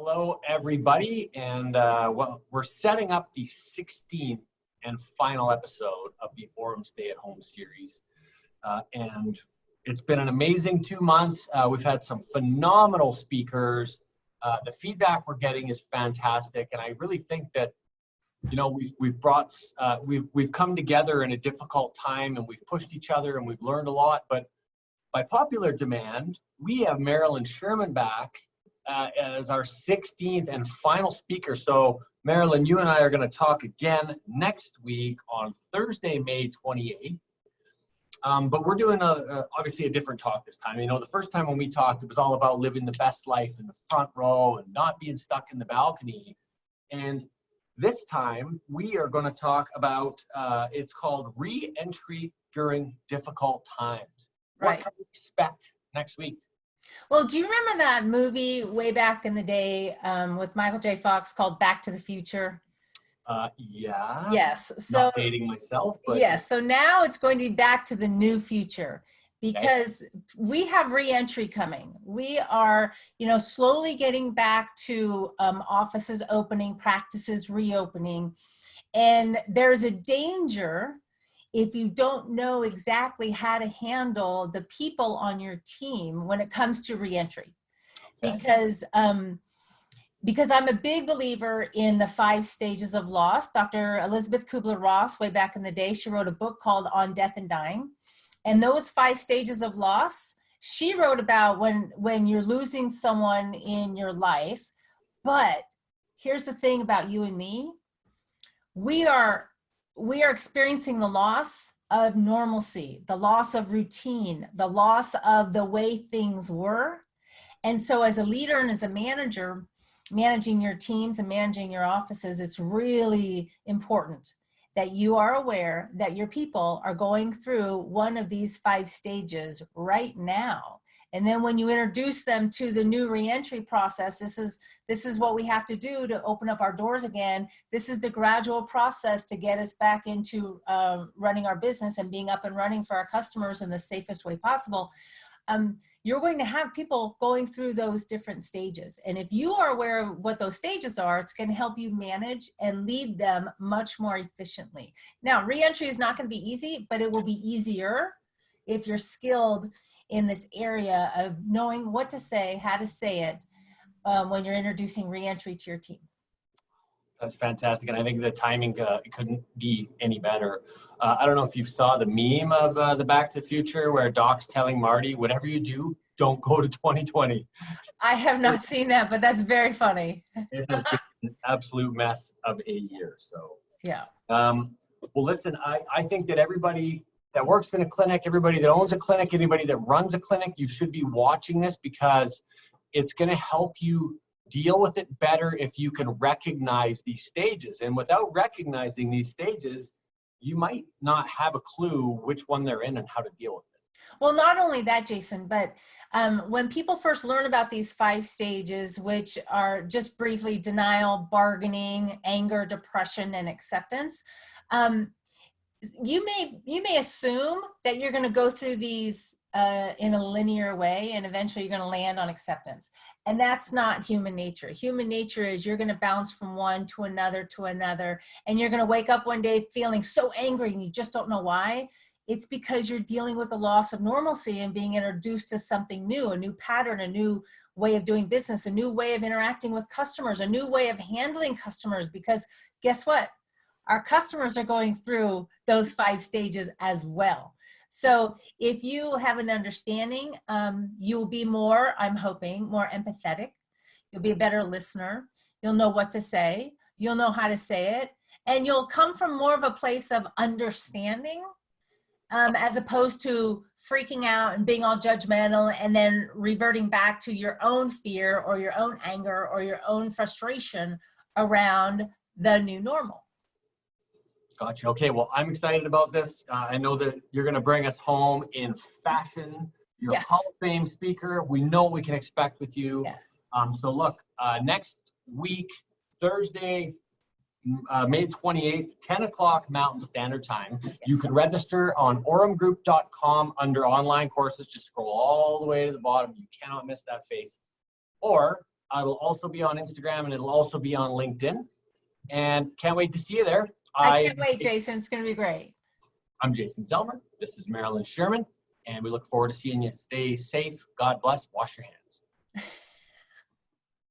Hello, everybody, and well, we're setting up the 16th and final episode of the Aurum Stay-at-Home series, and it's been an amazing 2 months. We've had some phenomenal speakers. The feedback we're getting is fantastic, and I really think that we've come together in a difficult time, and we've pushed each other, and we've learned a lot. But by popular demand, we have Marilyn Sherman back as our 16th and final speaker. So Marilyn, you and I are going to talk again next week on Thursday, May 28th. But we're doing obviously a different talk this time. The first time when we talked, it was all about living the best life in the front row and not being stuck in the balcony. And this time we are going to talk about, it's called re-entry during difficult times. What can we expect next week? Well, do you remember that movie way back in the day with Michael J. Fox called Back to the Future? Yeah. Yes. So not dating myself, but yes. So now it's going to be back to the new future because we have re-entry coming. We are, slowly getting back to offices opening, practices reopening, and there's a danger if you don't know exactly how to handle the people on your team when it comes to reentry. Because I'm a big believer in the 5 stages of loss. Dr. Elizabeth Kubler-Ross, way back in the day, she wrote a book called On Death and Dying. And those 5 stages of loss, she wrote about when you're losing someone in your life. But here's the thing about you and me. We are experiencing the loss of normalcy, the loss of routine, the loss of the way things were. And so as a leader and as a manager, managing your teams and managing your offices, it's really important that you are aware that your people are going through one of these 5 stages right now. And then when you introduce them to the new reentry process, this is what we have to do to open up our doors again. This is the gradual process to get us back into running our business and being up and running for our customers in the safest way possible. You're going to have people going through those different stages. And if you are aware of what those stages are, it's going to help you manage and lead them much more efficiently. Now, reentry is not going to be easy, but it will be easier if you're skilled in this area of knowing what to say, how to say it when you're introducing reentry to your team. That's fantastic. And I think the timing couldn't be any better. I don't know if you saw the meme of the Back to the Future where Doc's telling Marty, whatever you do, don't go to 2020. I have not seen that, but that's very funny. It has been an absolute mess of a year. So yeah. Well, listen, I think that everybody that works in a clinic, everybody that owns a clinic, anybody that runs a clinic, you should be watching this because it's going to help you deal with it better if you can recognize these stages. And without recognizing these stages, you might not have a clue which one they're in and how to deal with it. Well, not only that, Jason, but when people first learn about these 5 stages, which are just briefly denial, bargaining, anger, depression, and acceptance, you may assume that you're going to go through these in a linear way, and eventually you're going to land on acceptance. And that's not human nature. Human nature is you're going to bounce from one to another, and you're going to wake up one day feeling so angry and you just don't know why. It's because you're dealing with the loss of normalcy and being introduced to something new, a new pattern, a new way of doing business, a new way of interacting with customers, a new way of handling customers, because guess what? Our customers are going through those 5 stages as well. So if you have an understanding, you'll be more, I'm hoping, more empathetic. You'll be a better listener. You'll know what to say. You'll know how to say it. And you'll come from more of a place of understanding as opposed to freaking out and being all judgmental and then reverting back to your own fear or your own anger or your own frustration around the new normal. Gotcha. Okay, well, I'm excited about this. I know that you're going to bring us home in fashion. You're a Hall of Fame speaker. We know what we can expect with you. Yeah. So look, next week, Thursday, May 28th, 10 o'clock Mountain Standard Time. Yes. You can register on aurumgroup.com under online courses. Just scroll all the way to the bottom. You cannot miss that face. Or It'll also be on Instagram, and it'll also be on LinkedIn. And can't wait to see you there. I can't wait, Jason. It's going to be great. I'm Jason Zelmer. This is Marilyn Sherman, and we look forward to seeing you. Stay safe. God bless. Wash your hands.